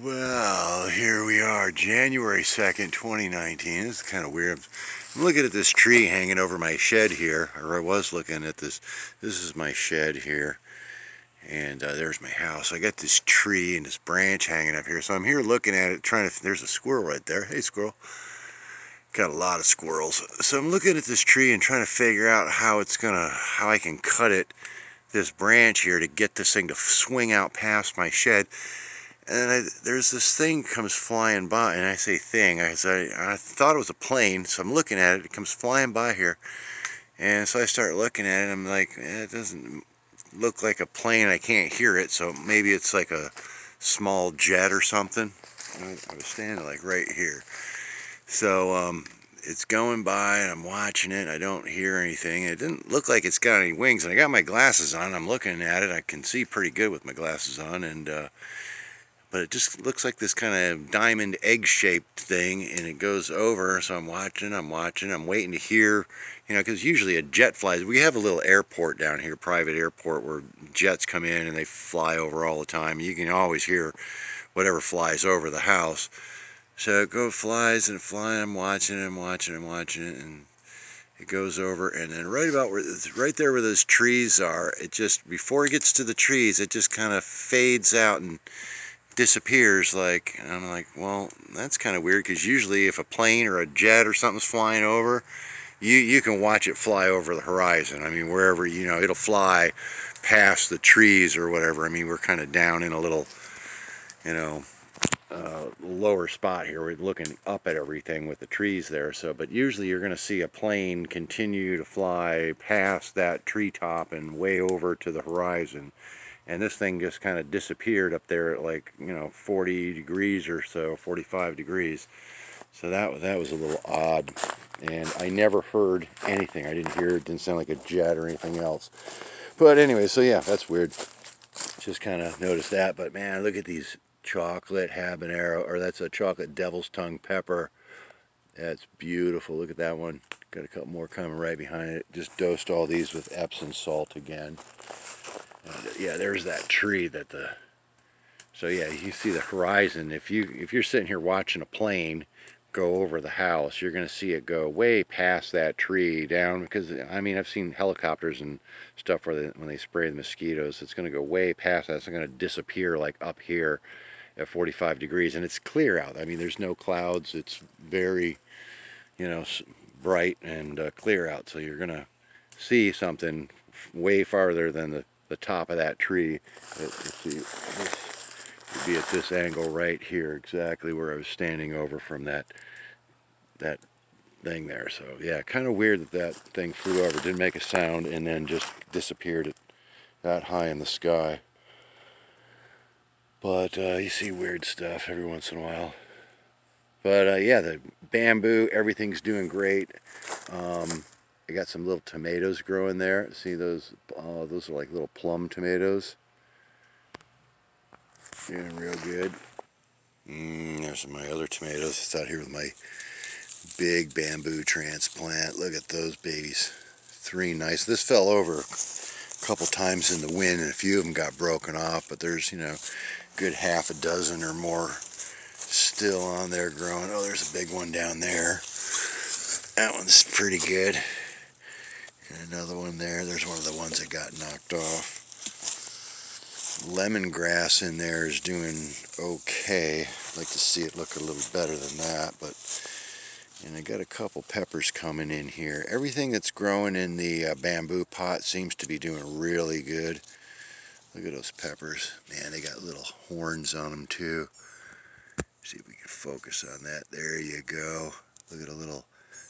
Well, here we are, January 2nd, 2019. This is kind of weird. I'm looking at this tree hanging over my shed here, or I was looking at this. This is my shed here, and there's my house. I got this tree and this branch hanging up here, so I'm here looking at it, trying to. There's a squirrel right there. Hey, squirrel. Got a lot of squirrels. So I'm looking at this tree and trying to figure out how I can cut it, this branch here, to get this thing to swing out past my shed. And there's this thing comes flying by, and I say thing, I thought it was a plane, so I'm looking at it, it comes flying by here, and so I start looking at it, and I'm like, it doesn't look like a plane, I can't hear it, so maybe it's like a small jet or something. I was standing like right here, so it's going by, and I'm watching it, and I don't hear anything. It didn't look like it's got any wings, and I got my glasses on, I'm looking at it, I can see pretty good with my glasses on, and but it just looks like this kind of diamond egg-shaped thing, and it goes over, so I'm watching, I'm waiting to hear, because usually a jet flies. We have a little airport down here, private airport, where jets come in and they fly over all the time. You can always hear whatever flies over the house. So it flies and flies, I'm watching it, and it goes over, and then right there where those trees are, it just, before it gets to the trees, it just kind of fades out and disappears. And I'm like, well, that's kind of weird, because usually if a plane or a jet or something's flying over, you can watch it fly over the horizon. I mean, wherever, it'll fly past the trees or whatever. I mean, we're kind of down in a little, lower spot here. We're looking up at everything with the trees there. So, but usually you're going to see a plane continue to fly past that treetop and way over to the horizon. And this thing just kind of disappeared up there at, like, 40 degrees or so, 45 degrees. So that was a little odd. And I never heard anything. I didn't hear it. Didn't sound like a jet or anything else. But anyway, so yeah, that's weird. Just kind of noticed that. But man, look at these chocolate habanero, or that's a chocolate devil's tongue pepper. That's beautiful. Look at that one. Got a couple more coming right behind it. Just dosed all these with Epsom salt again. And yeah, there's that tree so yeah, you see the horizon. If you're sitting here watching a plane go over the house, you're going to see it go way past that tree down, because I mean, I've seen helicopters and stuff where when they spray the mosquitoes, it's going to go way past that. It's going to disappear like up here at 45 degrees, and it's clear out. I mean, there's no clouds. It's very, bright and clear out, so you're going to see something way farther than the top of that tree. Let's see, this would be at this angle right here, exactly where I was standing over from that thing there. So yeah, kind of weird that thing flew over, didn't make a sound, and then just disappeared at that high in the sky. But you see weird stuff every once in a while. But yeah, the bamboo, everything's doing great. I got some little tomatoes growing there. See those? Those are like little plum tomatoes. Doing real good. There's my other tomatoes. It's out here with my big bamboo transplant. Look at those babies. 3 nice. This fell over a couple times in the wind, and a few of them got broken off. But there's, good half a dozen or more still on there growing. Oh, there's a big one down there. That one's pretty good. And another one there. There's one of the ones that got knocked off. Lemongrass in there is doing okay. I'd like to see it look a little better than that. And I got a couple peppers coming in here. Everything that's growing in the bamboo pot seems to be doing really good. Look at those peppers. Man, they got little horns on them too. See if we can focus on that. There you go. Look at the little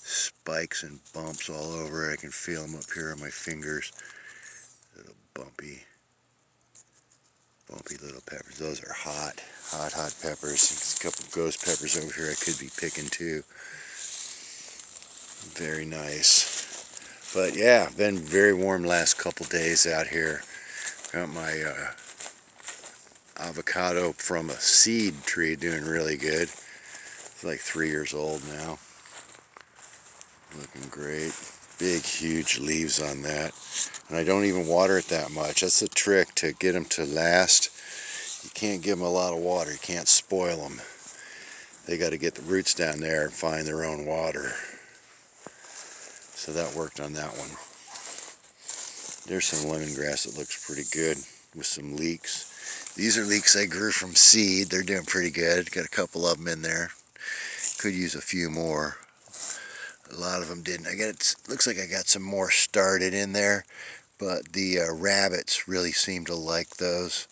spikes and bumps all over it. I can feel them up here on my fingers. Little bumpy little peppers. Those are hot peppers. There's a couple ghost peppers over here I could be picking too. Very nice. But yeah, been very warm last couple days out here. Got my avocado from a seed tree doing really good. It's like 3 years old now. Looking great. Big, huge leaves on that. And I don't even water it that much. That's the trick to get them to last. You can't give them a lot of water. You can't spoil them. They got to get the roots down there and find their own water. So that worked on that one. There's some lemongrass that looks pretty good with some leeks. These are leeks I grew from seed. They're doing pretty good. Got a couple of them in there. Could use a few more. A lot of them didn't. Looks like I got some more started in there, but the rabbits really seem to like those.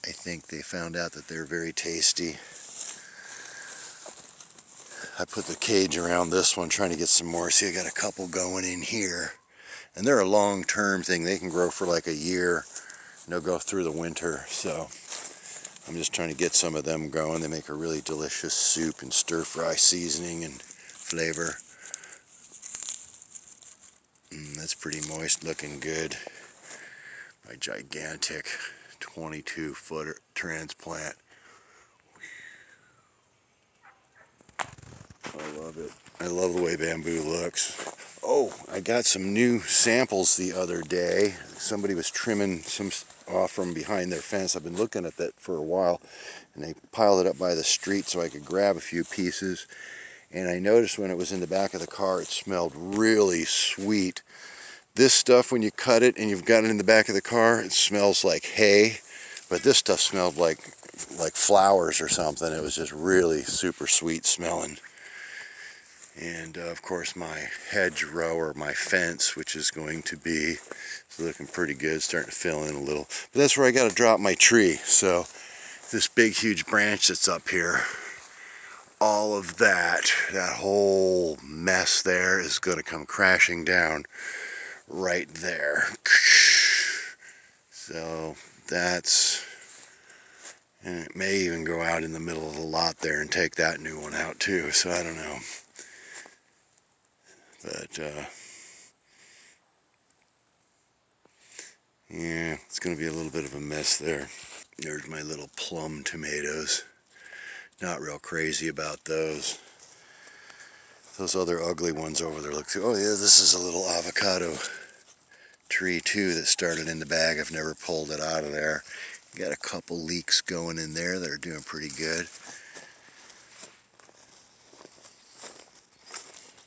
I think they found out that they're very tasty. I put the cage around this one trying to get some more. See, I got a couple going in here. And they're a long-term thing. They can grow for like a year. And they'll go through the winter. So I'm just trying to get some of them going. They make a really delicious soup and stir-fry seasoning and flavor. That's pretty moist, looking good. My gigantic 22-foot transplant. I love it. I love the way bamboo looks. Oh, I got some new samples the other day. Somebody was trimming some off from behind their fence. I've been looking at that for a while, and they piled it up by the street so I could grab a few pieces. And I noticed when it was in the back of the car, it smelled really sweet. This stuff, when you cut it and you've got it in the back of the car, it smells like hay. But this stuff smelled like flowers or something. It was just really super sweet smelling. And of course my hedgerow, or my fence, which is going to be looking pretty good, starting to fill in a little. But that's where I got to drop my tree. So this big huge branch that's up here, all of that whole mess there is going to come crashing down right there. So that's, and it may even go out in the middle of the lot there and take that new one out too. So I don't know. But, yeah, it's going to be a little bit of a mess there. There's my little plum tomatoes. Not real crazy about those. Those other ugly ones over there look through. Oh yeah, this is a little avocado tree too that started in the bag. I've never pulled it out of there. Got a couple leeks going in there that are doing pretty good.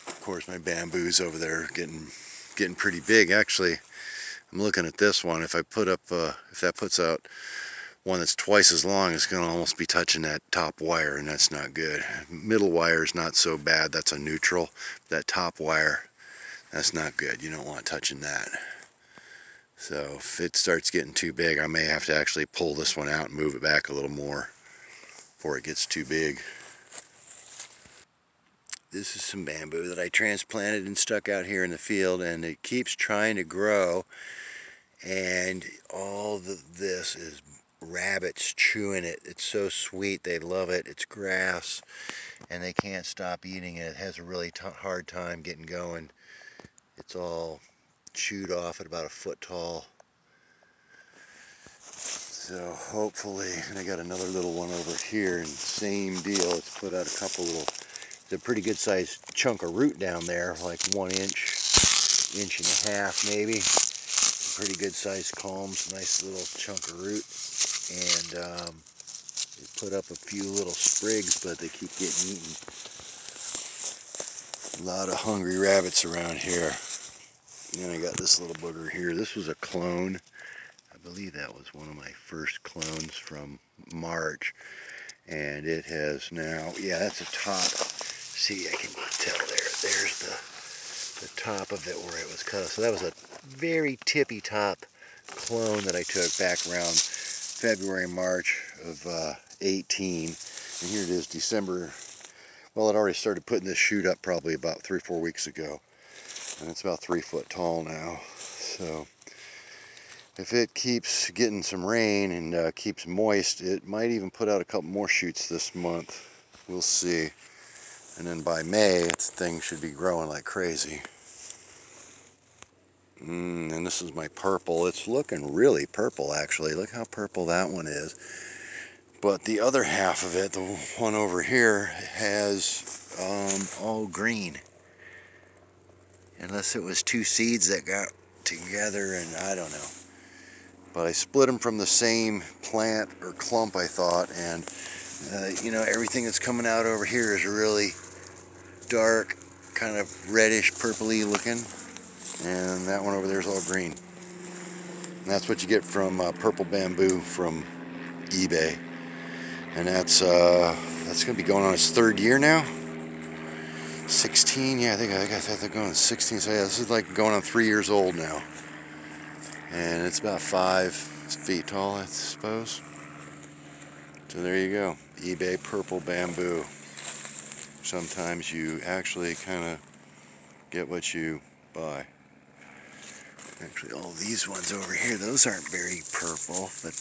Of course, my bamboos over there getting pretty big. Actually, I'm looking at this one. If I put up, if that puts out one that's twice as long, it's going to almost be touching that top wire, and that's not good. Middle wire is not so bad. That's a neutral. That top wire, that's not good. You don't want touching that. So if it starts getting too big, I may have to actually pull this one out and move it back a little more before it gets too big. This is some bamboo that I transplanted and stuck out here in the field, and it keeps trying to grow, and all this is rabbits chewing it. It's so sweet. They love it. It's grass, and they can't stop eating it. It has a really hard time getting going. It's all chewed off at about a foot tall. So hopefully, and I got another little one over here, and same deal. It's put out a couple little, it's a pretty good sized chunk of root down there, like 1 inch, inch and a half maybe. Pretty good sized culms, nice little chunk of root. And they put up a few little sprigs, but they keep getting eaten. A lot of hungry rabbits around here. And then I got this little booger here. This was a clone. I believe that was one of my first clones from March. And it has now, yeah, that's a top. See, I can tell there. There's the top of it where it was cut. So that was a very tippy top clone that I took back around February, March of 18. And here it is, December. Well, it already started putting this shoot up probably about 3 or 4 weeks ago. And it's about 3 foot tall now. So if it keeps getting some rain and keeps moist, it might even put out a couple more shoots this month. We'll see. And then by May, this thing should be growing like crazy. And this is my purple. It's looking really purple, actually. Look how purple that one is. But the other half of it, the one over here, has all green. Unless it was 2 seeds that got together, and I don't know. but I split them from the same plant or clump, I thought, and you know, everything that's coming out over here is really dark, kind of reddish, purpley looking, and that one over there is all green. And that's what you get from purple bamboo from eBay, and that's going to be going on its 3rd year now. 16, yeah, I think they're going on 16. So yeah, this is like going on 3 years old now, and it's about 5 feet tall, I suppose. So there you go, eBay purple bamboo. Sometimes you actually kind of get what you buy. Actually, all these ones over here, those aren't very purple, but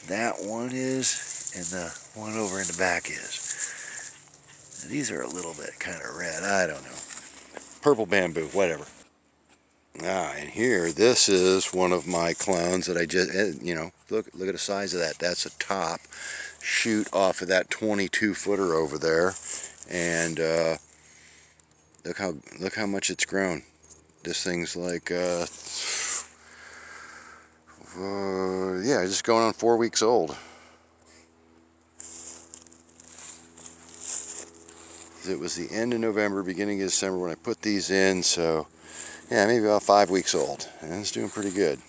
that one is, and the one over in the back is. These are a little bit kind of red, I don't know. Purple bamboo, whatever. And here, this is one of my clowns that I just, you know, look at the size of that. That's a top shoot off of that 22-footer over there, and look how much it's grown. This thing's like, yeah, just going on 4 weeks old. It was the end of November, beginning of December when I put these in, so yeah, maybe about 5 weeks old, and it's doing pretty good.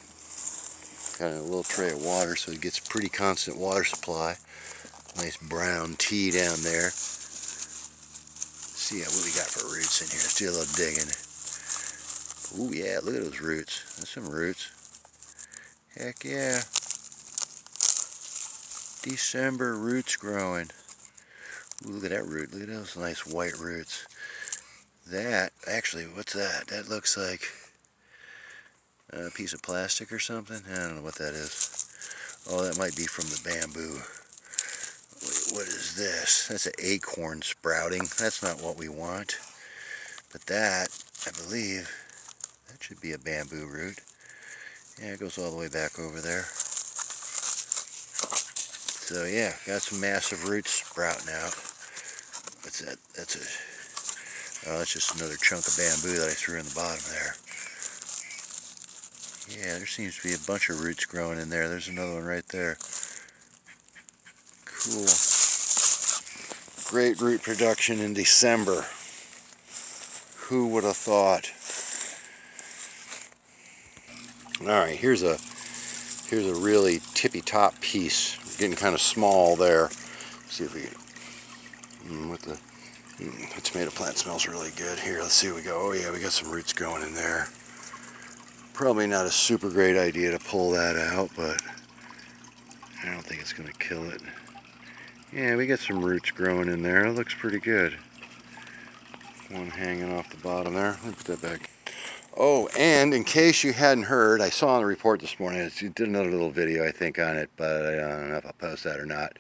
Got a little tray of water, so it gets pretty constant water supply. Nice brown tea down there. See what we got for roots in here. Let's do a little digging. Ooh, yeah, look at those roots. That's some roots. Heck yeah. December roots growing. Ooh, look at that root. Look at those nice white roots. That, actually, what's that? That looks like a piece of plastic or something. I don't know what that is. Oh, that might be from the bamboo. Wait, what is this? That's an acorn sprouting. That's not what we want. But that, I believe, that should be a bamboo root. Yeah, it goes all the way back over there. So yeah, got some massive roots sprouting out. What's that? That's just another chunk of bamboo that I threw in the bottom there. Yeah, there seems to be a bunch of roots growing in there. There's another one right there. Cool. Great root production in December. Who would have thought? Alright, here's a really tippy top piece. Getting kind of small there. Let's see if we can, the tomato plant smells really good. Here, let's see what we go. Oh yeah, we got some roots going in there. Probably not a super great idea to pull that out, but I don't think it's going to kill it. Yeah, we got some roots growing in there. It looks pretty good. One hanging off the bottom there. Let me put that back. Oh, and in case you hadn't heard, I saw on the report this morning, I did another little video, I think, on it, but I don't know if I'll post that or not.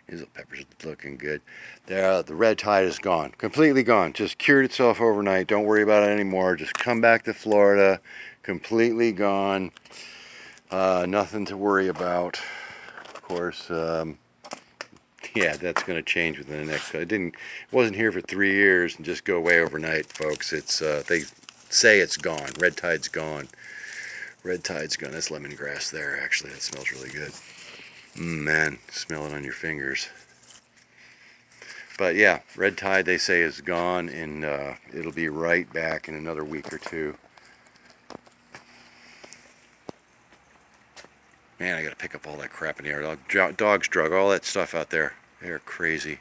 These little peppers are looking good. The red tide is gone. Completely gone. Just cured itself overnight. Don't worry about it anymore. Just come back to Florida. Completely gone. Nothing to worry about. Of course, yeah, that's going to change within the next. It wasn't here for 3 years and just go away overnight, folks. It's they say it's gone. Red tide's gone. Red tide's gone. That's lemongrass there, actually. That smells really good. Man, smell it on your fingers. But yeah, red tide, they say, is gone, and it'll be right back in another week or two. Man, I gotta pick up all that crap in the air. Dogs drug all that stuff out there. They're crazy.